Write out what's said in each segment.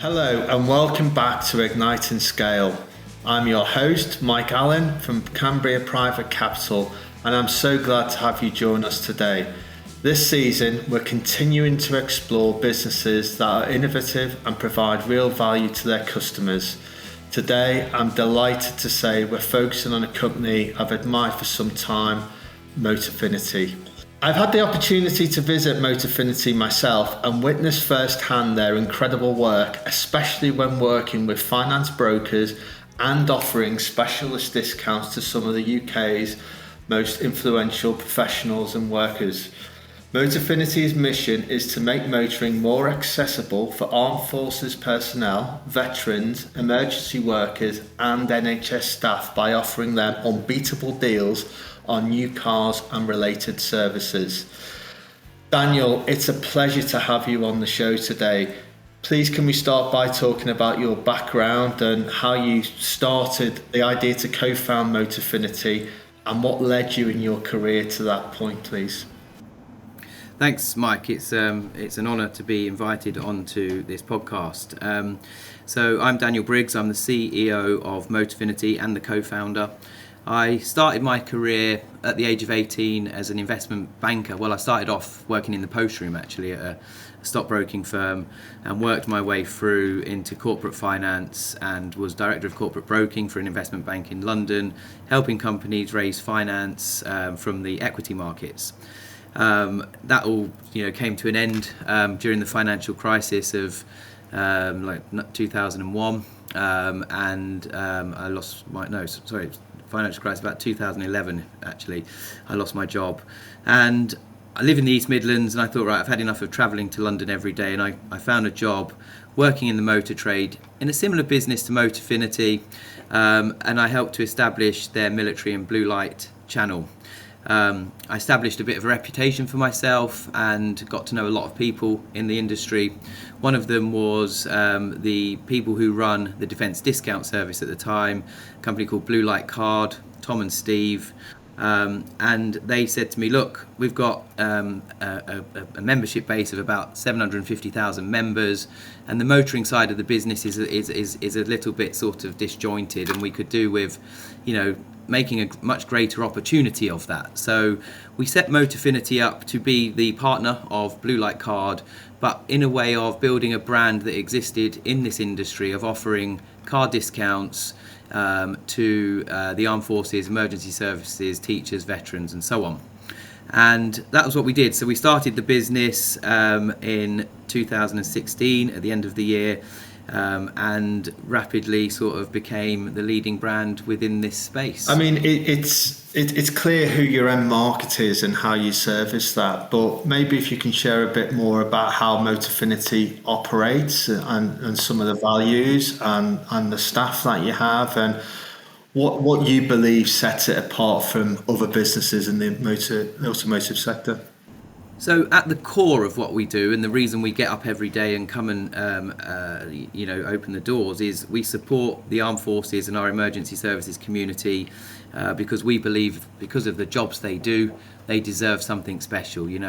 Hello and welcome back to Ignite&Scale. I'm your host, Mike Allen from Cambria Private Capital, and I'm so glad to have you join us today. This season, we're continuing to explore businesses that are innovative and provide real value to their customers. Today, I'm delighted to say we're focusing on a company I've admired for some time, Motorfinity. I've had the opportunity to visit Motorfinity myself and witness firsthand their incredible work, especially when working with finance brokers and offering specialist discounts to some of the UK's most influential professionals and workers. Motorfinity's mission is to make motoring more accessible for armed forces personnel, veterans, emergency workers and NHS staff by offering them unbeatable deals on new cars and related services. Daniel, it's a pleasure to have you on the show today. Please can we start by talking about your background and how you started the idea to co-found Motorfinity and what led you in your career to that point, please? Thanks, Mike. It's an honour to be invited onto this podcast. So I'm Daniel Briggs. I'm the CEO of Motorfinity and the co-founder. I started my career at the age of 18 as an investment banker. Well, I started off working in the post room actually at a stockbroking firm and worked my way through into corporate finance and was director of corporate broking for an investment bank in London, helping companies raise finance from the equity markets. That all came to an end during the financial crisis of 2001, and I lost my financial crisis about 2011 actually. I lost my job, and I live in the East Midlands, and I thought, right, I've had enough of travelling to London every day, and I found a job working in the motor trade in a similar business to Motorfinity, and I helped to establish their military and blue light channel. I established a bit of a reputation for myself and got to know a lot of people in the industry. One of them was the people who run the defence discount service at the time, a company called Blue Light Card, Tom and Steve. And they said to me, look, we've got a membership base of about 750,000 members, and the motoring side of the business is a little bit sort of disjointed, and we could do with, making a much greater opportunity of that. So we set Motorfinity up to be the partner of Blue Light Card, but in a way of building a brand that existed in this industry of offering car discounts to the armed forces, emergency services, teachers, veterans, and so on. And that was what we did. So we started the business in 2016 at the end of the year, and rapidly sort of became the leading brand within this space. I mean, it's clear who your end market is and how you service that, but maybe if you can share a bit more about how Motorfinity operates and some of the values and the staff that you have and what you believe sets it apart from other businesses in the automotive sector. So at the core of what we do, and the reason we get up every day and come and open the doors, is we support the armed forces and our emergency services community because we believe, because of the jobs they do, they deserve something special. There's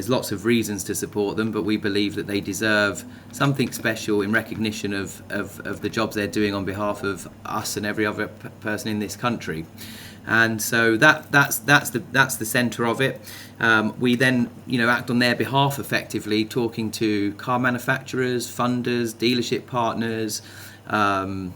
lots of reasons to support them, but we believe that they deserve something special in recognition of the jobs they're doing on behalf of us and every other person in this country. And so that's the centre of it. We then act on their behalf effectively, talking to car manufacturers, funders, dealership partners, and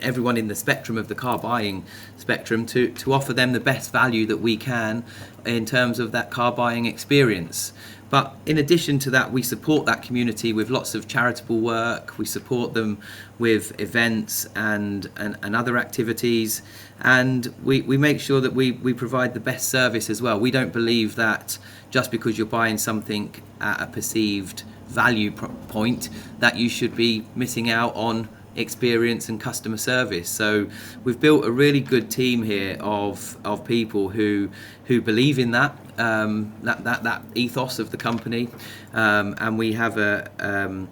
everyone in the spectrum of the car buying spectrum to offer them the best value that we can in terms of that car buying experience. But in addition to that, we support that community with lots of charitable work. We support them with events and other activities, and we make sure that we provide the best service as well. We don't believe that just because you're buying something at a perceived value point that you should be missing out on experience and customer service. So we've built a really good team here of people who believe in that ethos of the company, and we have a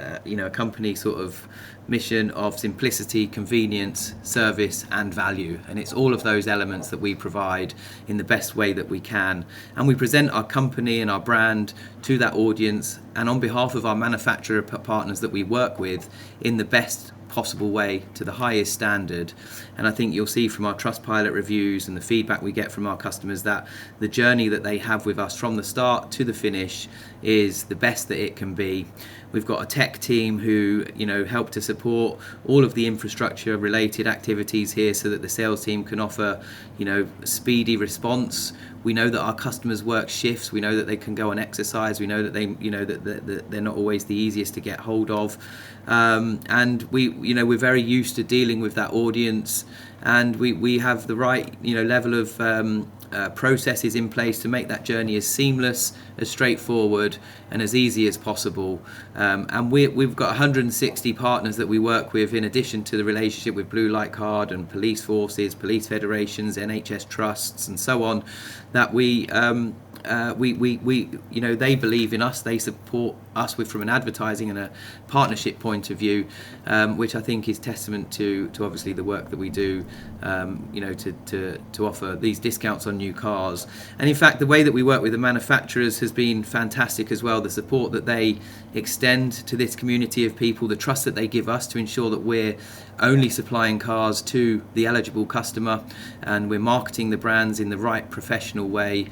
a company sort of mission of simplicity, convenience, service and value, and it's all of those elements that we provide in the best way that we can, and we present our company and our brand to that audience and on behalf of our manufacturer partners that we work with in the best possible way to the highest standard. And I think you'll see from our Trustpilot reviews and the feedback we get from our customers that the journey that they have with us from the start to the finish is the best that it can be. We've got a tech team who help to support all of the infrastructure related activities here so that the sales team can offer speedy response. We know that our customers work shifts. We know that they can go on exercise. We know that that they're not always the easiest to get hold of, and we're very used to dealing with that audience, and we have the right level of processes in place to make that journey as seamless, as straightforward, and as easy as possible. And we've got 160 partners that we work with, in addition to the relationship with Blue Light Card and police forces, police federations, NHS trusts, and so on. That they believe in us. They support us from an advertising and a partnership point of view, which I think is testament to obviously the work that we do, to offer these discounts on new cars. And in fact, the way that we work with the manufacturers has been fantastic as well. The support that they extend to this community of people, the trust that they give us to ensure that we're only supplying cars to the eligible customer, and we're marketing the brands in the right professional way,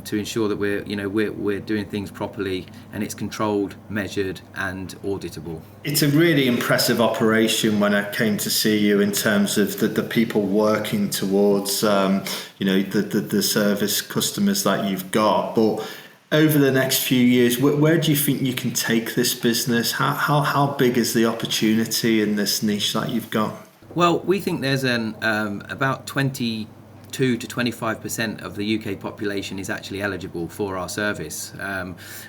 to ensure that we're doing things properly and it's controlled, measured and auditable. It's a really impressive operation when I came to see you, in terms of the people working towards the service customers that you've got. But over the next few years, where do you think you can take this business? How big is the opportunity in this niche that you've got? Well, we think there's about 22 to 25% of the UK population is actually eligible for our service.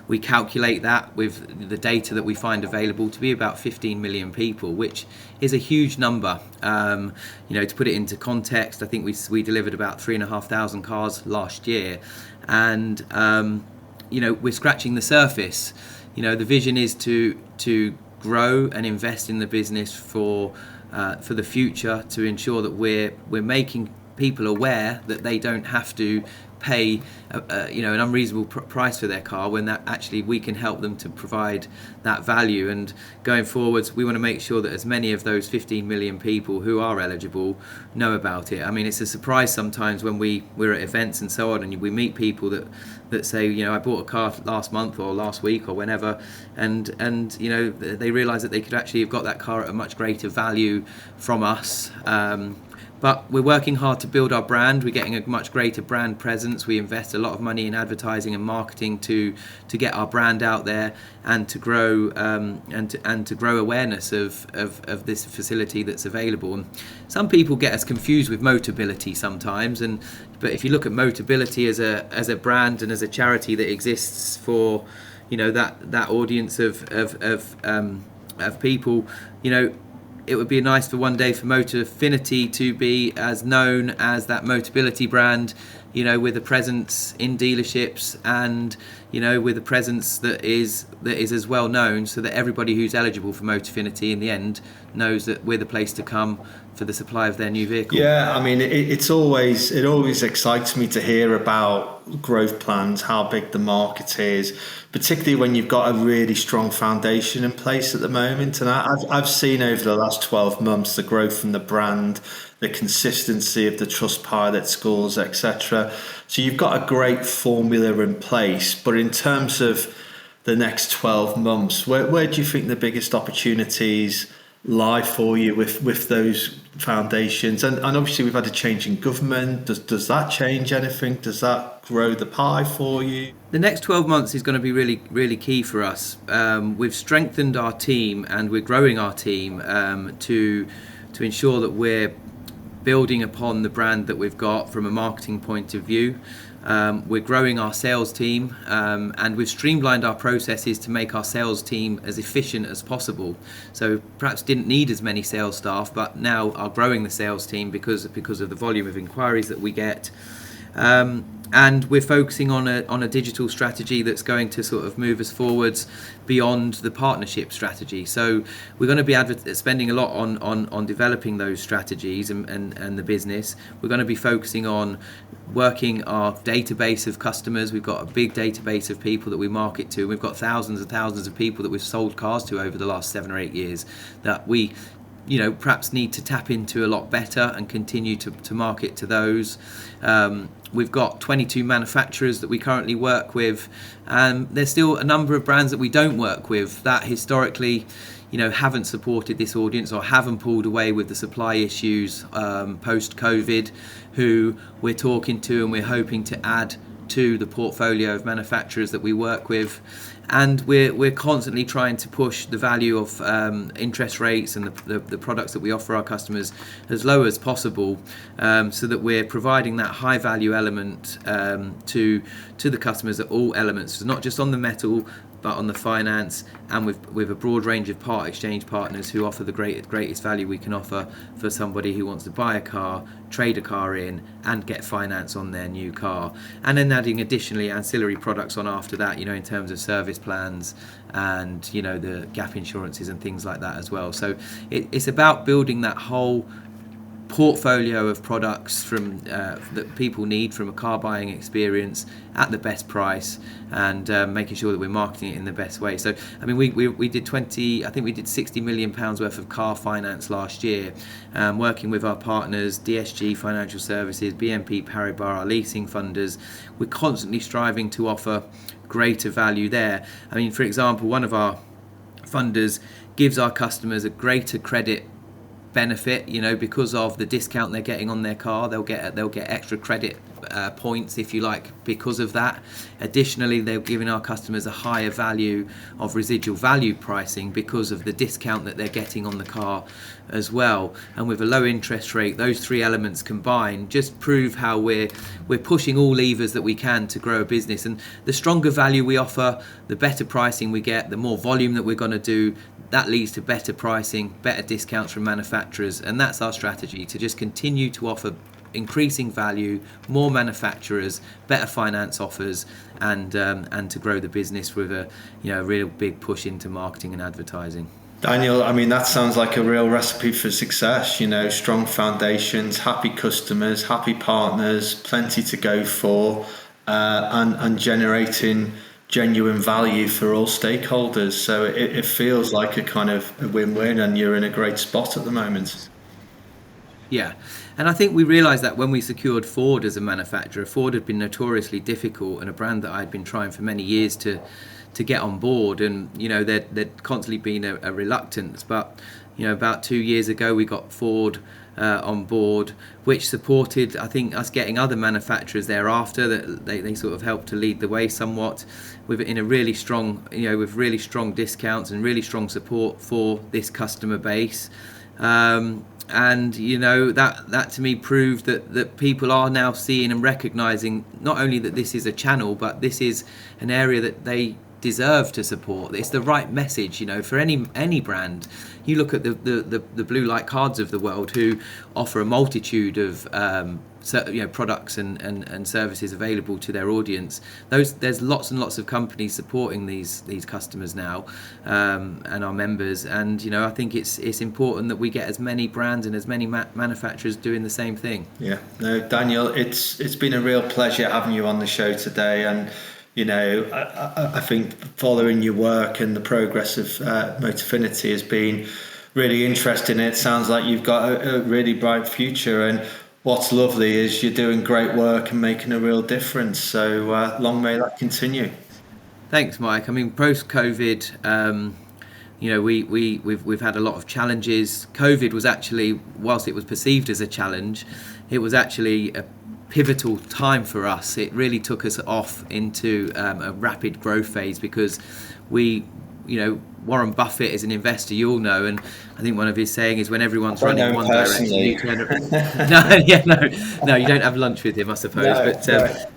We calculate that with the data that we find available to be about 15 million people, which is a huge number. To put it into context, I think we delivered about 3,500 cars last year, and we're scratching the surface. The vision is to grow and invest in the business for the future, to ensure that we're making people aware that they don't have to pay an unreasonable price for their car, when that actually we can help them to provide that value. And going forwards, we want to make sure that as many of those 15 million people who are eligible know about it. I mean, it's a surprise sometimes when we're at events and so on, and we meet people that say, I bought a car last month or last week or whenever, and they realise that they could actually have got that car at a much greater value from us. But we're working hard to build our brand. We're getting a much greater brand presence. We invest a lot of money in advertising and marketing to get our brand out there and to grow and to grow awareness of this facility that's available. And some people get us confused with Motability sometimes, but if you look at Motability as a brand and as a charity that exists for that audience of people, it would be nice for one day for Motorfinity to be as known as that Motability brand, with a presence in dealerships and, with a presence that is as well known, so that everybody who's eligible for Motorfinity in the end knows that we're the place to come for the supply of their new vehicle. Yeah, I mean, it always excites me to hear about growth plans, how big the market is, particularly when you've got a really strong foundation in place at the moment. And I've seen over the last 12 months the growth from the brand, the consistency of the Trustpilot scores, etc. So you've got a great formula in place. But in terms of the next 12 months, where do you think the biggest opportunities lie for you with those foundations? And obviously we've had a change in government. Does that change anything? Does that grow the pie for you? The next 12 months is going to be really, really key for us. We've strengthened our team and we're growing our team to ensure that we're building upon the brand that we've got from a marketing point of view. We're growing our sales team, and we've streamlined our processes to make our sales team as efficient as possible. So perhaps didn't need as many sales staff, but now are growing the sales team because of the volume of inquiries that we get. And we're focusing on a digital strategy that's going to sort of move us forwards beyond the partnership strategy. So we're going to be spending a lot on developing those strategies and the business. We're going to be focusing on working our database of customers. We've got a big database of people that we market to. We've got thousands and thousands of people that we've sold cars to over the last 7 or 8 years that we perhaps need to tap into a lot better and continue to market to those. We've got 22 manufacturers that we currently work with. There's still a number of brands that we don't work with that historically, haven't supported this audience or haven't pulled away with the supply issues post-COVID, who we're talking to and we're hoping to add to the portfolio of manufacturers that we work with. And we're constantly trying to push the value of interest rates and the products that we offer our customers as low as possible, so that we're providing that high value element to the customers at all elements, so not just on the metal but on the finance, and with a broad range of part exchange partners who offer the greatest value we can offer for somebody who wants to buy a car, trade a car in, and get finance on their new car. And then adding additionally ancillary products on after that, in terms of service plans and, the gap insurances and things like that as well. So it's about building that whole portfolio of products from that people need from a car buying experience at the best price, and making sure that we're marketing it in the best way. So I mean, we did 60 million pounds worth of car finance last year, working with our partners DSG Financial Services, BNP Paribas, our leasing funders. We're constantly striving to offer greater value there. I mean, for example, one of our funders gives our customers a greater credit benefit, because of the discount they're getting on their car. They'll get extra credit points, if you like, because of that. Additionally, they're giving our customers a higher value of residual value pricing because of the discount that they're getting on the car as well. And with a low interest rate, those three elements combined just prove how we're pushing all levers that we can to grow a business. And the stronger value we offer, the better pricing we get, the more volume that we're going to do. That leads to better pricing, better discounts from manufacturers, and that's our strategy, to just continue to offer increasing value, more manufacturers, better finance offers, and to grow the business with a real big push into marketing and advertising. Daniel, I mean, that sounds like a real recipe for success. Strong foundations, happy customers, happy partners, plenty to go for, and generating genuine value for all stakeholders. So it feels like a kind of a win-win, and you're in a great spot at the moment. Yeah, and I think we realised that when we secured Ford as a manufacturer. Ford had been notoriously difficult and a brand that I'd been trying for many years to get on board, and there'd constantly been a reluctance. But about 2 years ago we got Ford on board, which supported, I think, us getting other manufacturers thereafter. That they sort of helped to lead the way somewhat, with really strong discounts and really strong support for this customer base. And that to me proved that people are now seeing and recognizing not only that this is a channel, but this is an area that they deserve to support. It's the right message, for any brand. You look at the blue light cards of the world, who offer a multitude of products and services available to their audience. There's lots and lots of companies supporting these customers now, and our members. And I think it's important that we get as many brands and as many manufacturers doing the same thing. Yeah, no, Daniel, it's been a real pleasure having you on the show today. And I think following your work and the progress of Motifinity has been really interesting. It sounds like you've got a really bright future, and what's lovely is you're doing great work and making a real difference. So long may that continue. Thanks, Mike. I mean, post-COVID, we've had a lot of challenges. COVID was actually, whilst it was perceived as a challenge, it was actually a pivotal time for us. It really took us off into a rapid growth phase, because we Warren Buffett is an investor, you'll know, and I think one of his saying is when everyone's running one direction, you turn no, you don't have lunch with him, I suppose.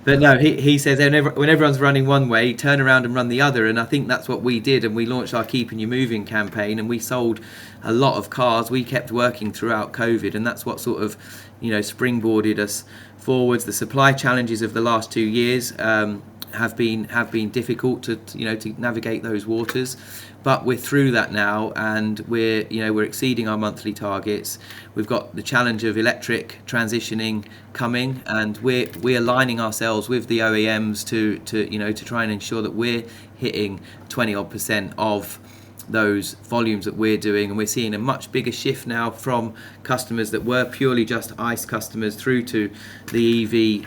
But no, he says when everyone's running one way, turn around and run the other, and I think that's what we did. And we launched our Keeping You Moving campaign, and we sold a lot of cars. We kept working throughout COVID, and that's what sort of, springboarded us forwards. The supply challenges of the last 2 years have been difficult to navigate those waters, but we're through that now, and we're exceeding our monthly targets. We've got the challenge of electric transitioning coming, and we're aligning ourselves with the OEMs to try and ensure that we're hitting 20% of those volumes that we're doing, and we're seeing a much bigger shift now from customers that were purely just ICE customers through to the EV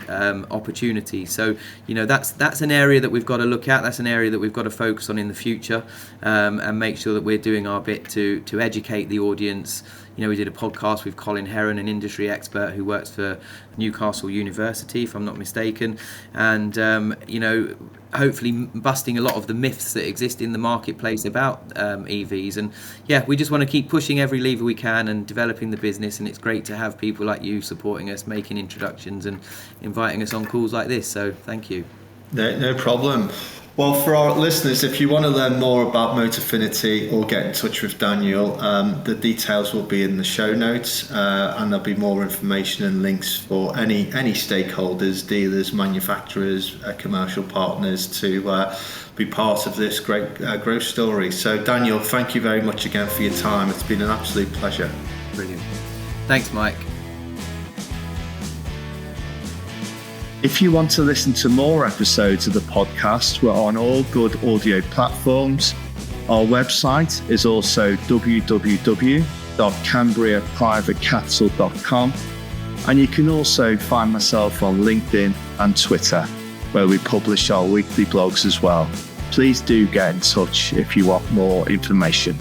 opportunity. So that's an area that we've got to look at. That's an area that we've got to focus on in the future, and make sure that we're doing our bit to educate the audience. We did a podcast with Colin Heron, an industry expert who works for Newcastle University, if I'm not mistaken, and hopefully busting a lot of the myths that exist in the marketplace about EVs. And we just want to keep pushing every lever we can and developing the business, and it's great to have people like you supporting us, making introductions and inviting us on calls like this, so thank you. No problem. Well, for our listeners, if you want to learn more about Motorfinity or get in touch with Daniel, the details will be in the show notes, and there'll be more information and links for any stakeholders, dealers, manufacturers, commercial partners to be part of this great growth story. So Daniel, thank you very much again for your time. It's been an absolute pleasure. Brilliant. Thanks, Mike. If you want to listen to more episodes of the podcast, we're on all good audio platforms. Our website is also www.cambriaprivatecapital.com, and you can also find myself on LinkedIn and Twitter, where we publish our weekly blogs as well. Please do get in touch if you want more information.